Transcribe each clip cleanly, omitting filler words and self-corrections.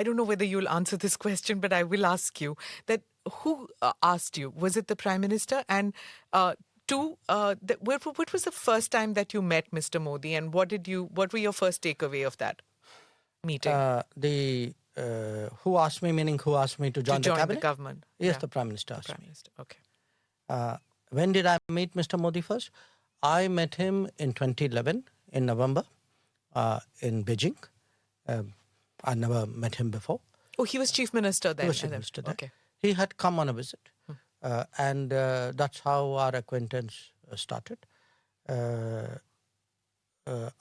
I don't know whether you'll answer this question, but I will ask you that who asked you? Was it the Prime Minister? And two, what was the first time that you met Mr. Modi, and what were your first takeaway of that meeting? Who asked me, meaning who asked me to join the cabinet? Government. Yes, Yeah. the Prime Minister The asked Prime me. Minister. Okay. When did I meet Mr. Modi first? I met him in 2011 in November in Beijing. I never met him before. Oh, he was Chief Minister then. He was Chief Minister there. Okay. He had come on a visit, and that's how our acquaintance started.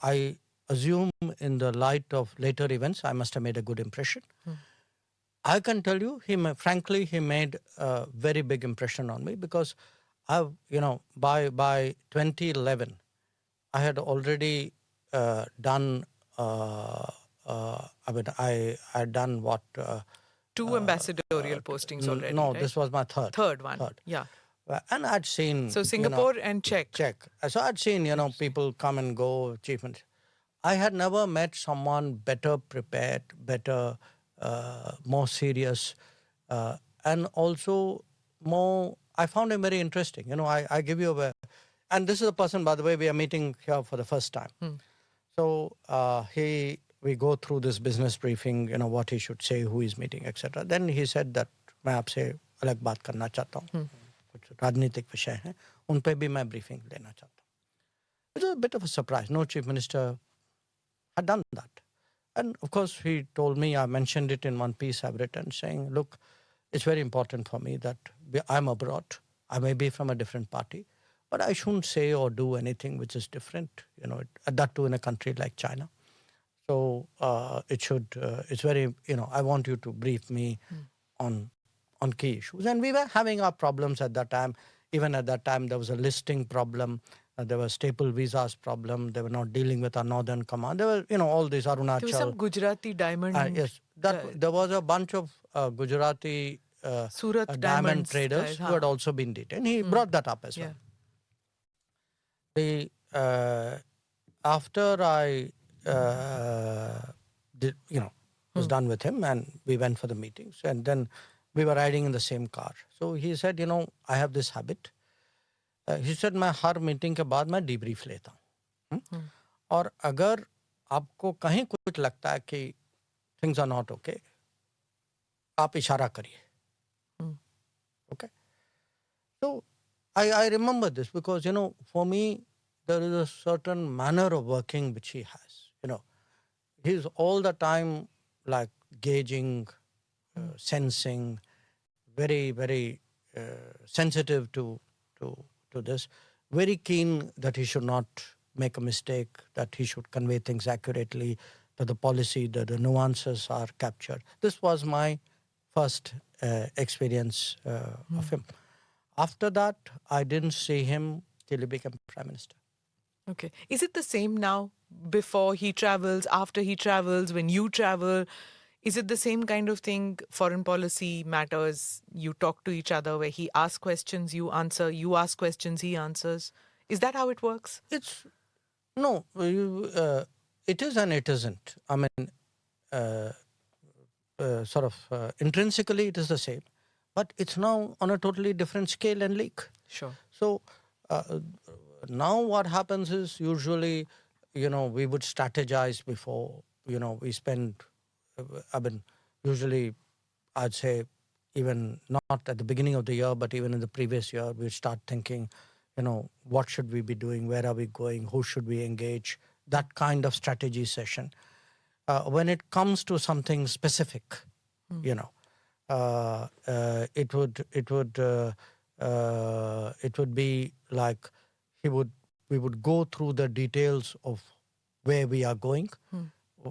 I assume in the light of later events, I must have made a good impression. I can tell you, frankly, he made a very big impression on me because by 2011, I had already done. I had done what? Two ambassadorial postings already. No, right? this was my third. Third one. Third. Yeah. And I'd seen. So Singapore and Czech. So I'd seen, people come and go, achievements. I had never met someone better prepared, better, more serious, and also more. I found him very interesting. I give you and this is a person, by the way, we are meeting here for the first time. So we go through this business briefing, what he should say, who he's meeting, etc. Then he said that मैं आपसे अलग बात करना चाहता हूँ, कुछ राजनीतिक विषय हैं, उन पे भी मैं briefing लेना चाहता हूँ. It was a bit of a surprise. No chief minister had done that. And of course, he told me, I mentioned it in one piece I've written, saying, look, it's very important for me that I'm abroad. I may be from a different party, but I shouldn't say or do anything which is different, that too in a country like China. So it's very, I want you to brief me on key issues. And we were having our problems at that time. Even at that time, there was a listing problem. There was staple visas problem. They were not dealing with our northern command. There were, all these Arunachal. There was some Gujarati diamond. Yes, there was a bunch of Gujarati Surat diamond traders who had also been detained. He brought that up as well. After I was done with him, and we went for the meetings, and then we were riding in the same car. So he said, I have this habit. He said, मैं हर meeting के बाद मैं debrief लेता हूँ. और अगर आपको कहीं कुछ लगता है कि things are not okay, आप इशारा करिए. Okay. So I remember this because, for me, there is a certain manner of working which he has. He's all the time like gauging, sensing, very, very sensitive to this, very keen that he should not make a mistake, that he should convey things accurately, that the policy, that the nuances are captured. This was my first experience of him. After that, I didn't see him till he became Prime Minister. Okay. Is it the same now? Before he travels, after he travels, when you travel, is it the same kind of thing? Foreign policy matters, you talk to each other, where he asks questions, you answer, you ask questions, he answers. Is that how it works? No, it is and it isn't. I mean, intrinsically it is the same, but it's now on a totally different scale and league. Sure. So now what happens is usually, we would strategize before, we spend, usually I'd say even not at the beginning of the year, but even in the previous year, we start thinking, what should we be doing? Where are we going? Who should we engage? That kind of strategy session. When it comes to something specific, it would be like we would go through the details of where we are going.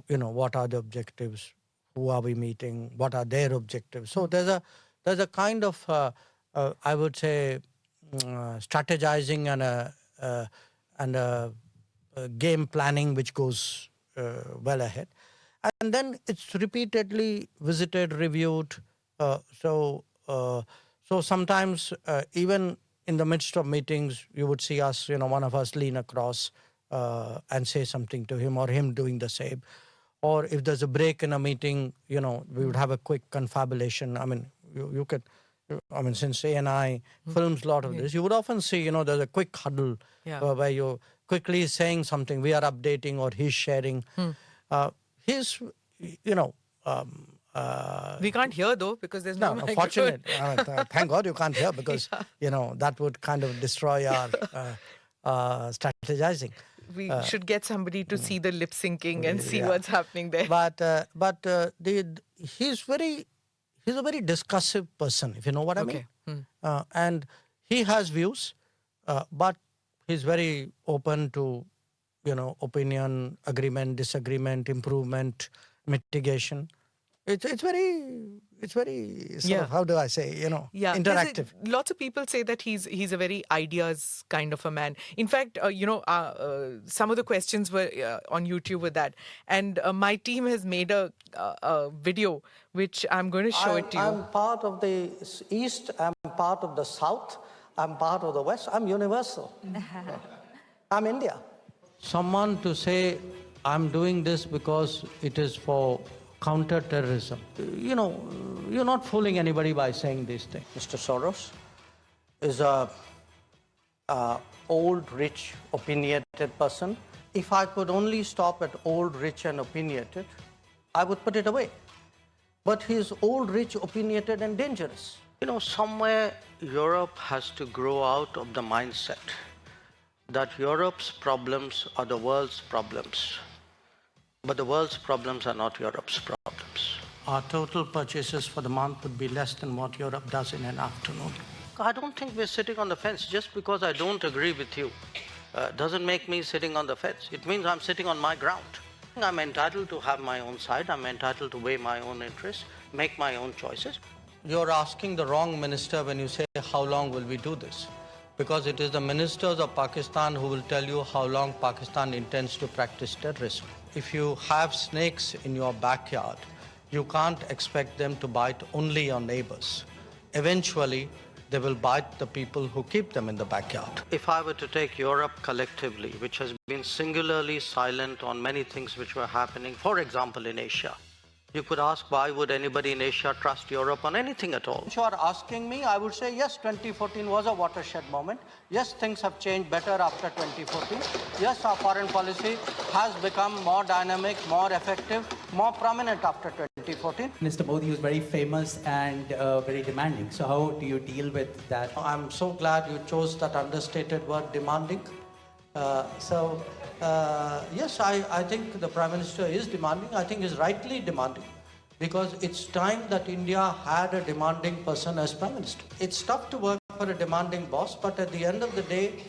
What are the objectives? Who are we meeting? What are their objectives? So there's a kind of I would say strategizing and a game planning which goes well ahead, and then it's repeatedly visited, reviewed. So sometimes even in the midst of meetings, you would see us, one of us lean across and say something to him, or him doing the same. or if there's a break in a meeting, we would have a quick confabulation. I mean, you could, I mean, since A&I films a lot of this, you would often see, there's a quick huddle where you're quickly saying something, we are updating or he's sharing. He's, We can't hear though because there's no no, microphone. fortunate. Thank God you can't hear because, that would kind of destroy our strategizing. We should get somebody to see the lip syncing and see Yeah. what's happening there. But he's a very discussive person, if you know what I mean. And he has views, but he's very open to, opinion, agreement, disagreement, improvement, mitigation. It's very sort of, how do I say, interactive. Lots of people say that he's a very ideas kind of a man. In fact, some of the questions were on YouTube with that, and my team has made a video which I'm going to show it to you. I'm part of the East. I'm part of the South. I'm part of the West. I'm universal. I'm India. Someone to say, I'm doing this because it is for counter-terrorism. You're not fooling anybody by saying these things. Mr. Soros is a old, rich, opinionated person. If I could only stop at old, rich, and opinionated, I would put it away. But he's old, rich, opinionated, and dangerous. Somewhere Europe has to grow out of the mindset that Europe's problems are the world's problems. But the world's problems are not Europe's problems. Our total purchases for the month would be less than what Europe does in an afternoon. I don't think we're sitting on the fence. Just because I don't agree with you doesn't make me sitting on the fence. It means I'm sitting on my ground. I'm entitled to have my own side. I'm entitled to weigh my own interests, make my own choices. You're asking the wrong minister when you say, how long will we do this? Because it is the ministers of Pakistan who will tell you how long Pakistan intends to practice terrorism. If you have snakes in your backyard, you can't expect them to bite only your neighbors. Eventually, they will bite the people who keep them in the backyard. If I were to take Europe collectively, which has been singularly silent on many things which were happening, for example, in Asia, you could ask, why would anybody in Asia trust Europe on anything at all? If you are asking me, I would say, yes, 2014 was a watershed moment. Yes, things have changed better after 2014. Yes, our foreign policy has become more dynamic, more effective, more prominent after 2014. Mr. Modi was very famous and very demanding. So how do you deal with that? I'm so glad you chose that understated word, demanding. Yes, I think the Prime Minister is demanding. I think he's rightly demanding because it's time that India had a demanding person as Prime Minister. It's tough to work for a demanding boss, but at the end of the day,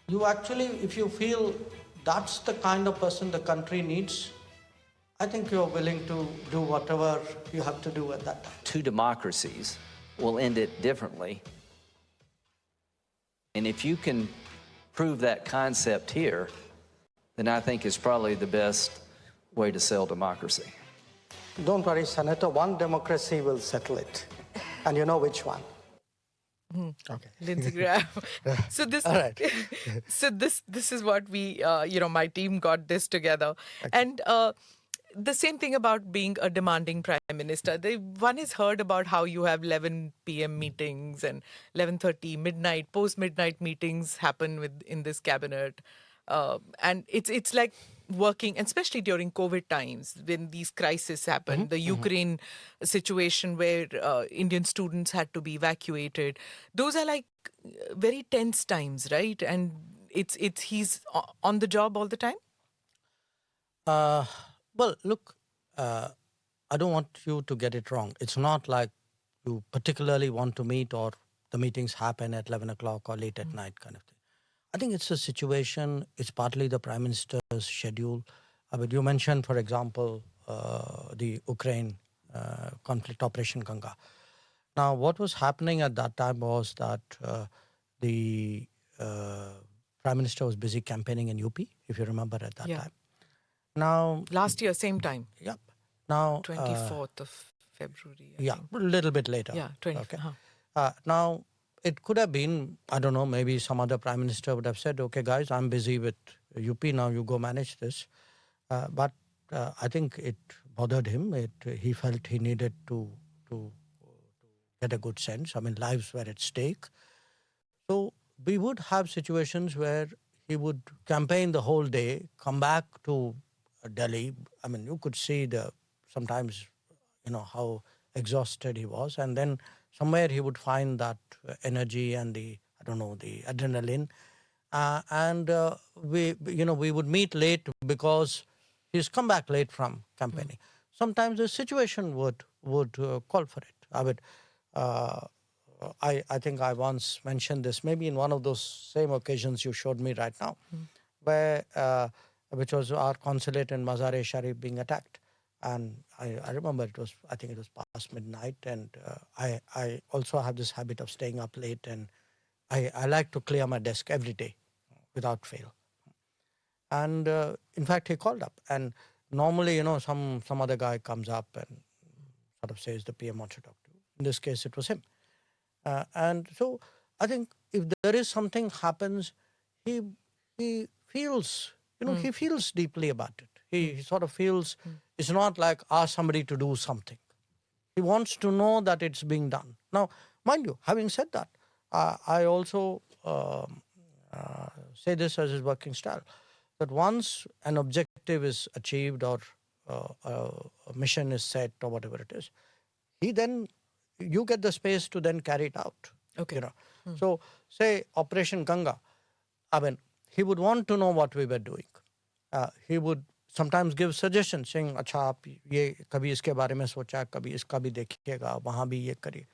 you actually, if you feel that's the kind of person the country needs, I think you're willing to do whatever you have to do at that time. Two democracies will end it differently. And if you can prove that concept here, then I think it's probably the best way to sell democracy. Don't worry, Senator, one democracy will settle it. And you know which one. Okay. Lindsey Graham. So this, All right. so this is what we, my team got this together, and the same thing about being a demanding prime minister. One has heard about how you have 11 p.m. meetings and 11:30 midnight, post-midnight meetings happen in this cabinet, and it's like working, especially during COVID times when these crises happen, the Ukraine situation where Indian students had to be evacuated. Those are like very tense times, right? And he's on the job all the time. Well, look, I don't want you to get it wrong. It's not like you particularly want to meet or the meetings happen at 11 o'clock or late at night kind of thing. I think it's a situation, it's partly the Prime Minister's schedule. But you mentioned, for example, the Ukraine conflict, Operation Ganga. Now, what was happening at that time was that the Prime Minister was busy campaigning in UP, if you remember at that time. Now, last year, same time. Yep. Now, 24th of February. I think. A little bit later. Yeah, 20. Okay. Now, it could have been, I don't know, maybe some other Prime Minister would have said, okay, guys, I'm busy with UP now, you go manage this. But I think it bothered him. He felt he needed to get a good sense. I mean, lives were at stake. So we would have situations where he would campaign the whole day, come back to Delhi. I mean, you could see sometimes, how exhausted he was. And then somewhere he would find that energy and the adrenaline. We would meet late because he's come back late from campaigning. Sometimes the situation would call for it. I think I once mentioned this, maybe in one of those same occasions you showed me right now, where which was our consulate in Mazar-e-Sharif being attacked. And I remember I think it was past midnight, and I also have this habit of staying up late, and I like to clear my desk every day without fail. And in fact, he called up, and normally, some other guy comes up and sort of says the PM wants to talk to you. In this case, it was him. And so I think if there is something happens, he feels, he feels deeply about it. He sort of feels it's not like ask somebody to do something. He wants to know that it's being done. Now, mind you, having said that, I also say this as his working style, that once an objective is achieved or a mission is set or whatever it is, you get the space to then carry it out. Okay. So say Operation Ganga, I mean, he would want to know what we were doing. He would sometimes give suggestions saying, अच्छा आप ये कभी इसके बारे में सोचा, कभी इसका भी देखिएगा, वहाँ भी ये करिए.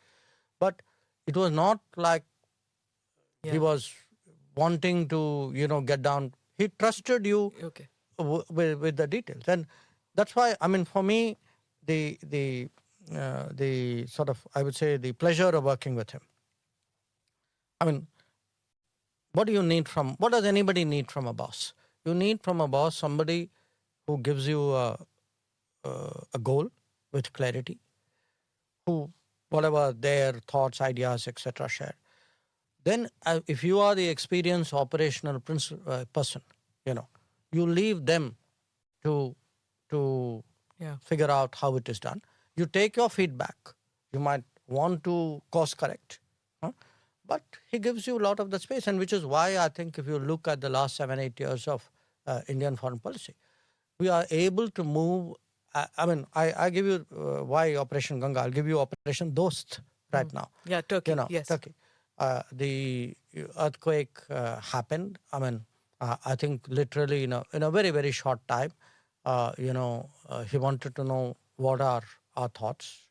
But it was not like he was wanting to, get down. He trusted you with the details. And that's why, I mean, for me, the sort of, I would say, the pleasure of working with him. I mean, what does anybody need from a boss? You need from a boss somebody who gives you a goal with clarity, who, whatever their thoughts, ideas, etc. share. Then if you are the experienced operational person, you leave them to figure out how it is done. You take your feedback. You might want to course correct. But he gives you a lot of the space, and which is why I think if you look at the last 7-8 years of Indian foreign policy, we are able to move. I give you why Operation Ganga. I'll give you Operation Dost right now. Yeah, Turkey. Yes. Turkey. The earthquake happened. I mean, I think literally in a very, very short time, he wanted to know what are our thoughts.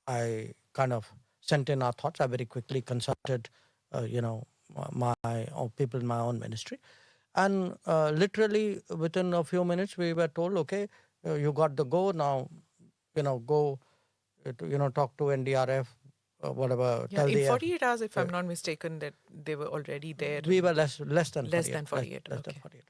I kind of sent in our thoughts. I very quickly consulted, my people in my own ministry. And literally within a few minutes, we were told, okay, you got the go now, go, talk to NDRF, whatever. Yeah, in 48 hours, if I'm not mistaken, that they were already there. We were less than 48. Less than 48. Less Okay. than 48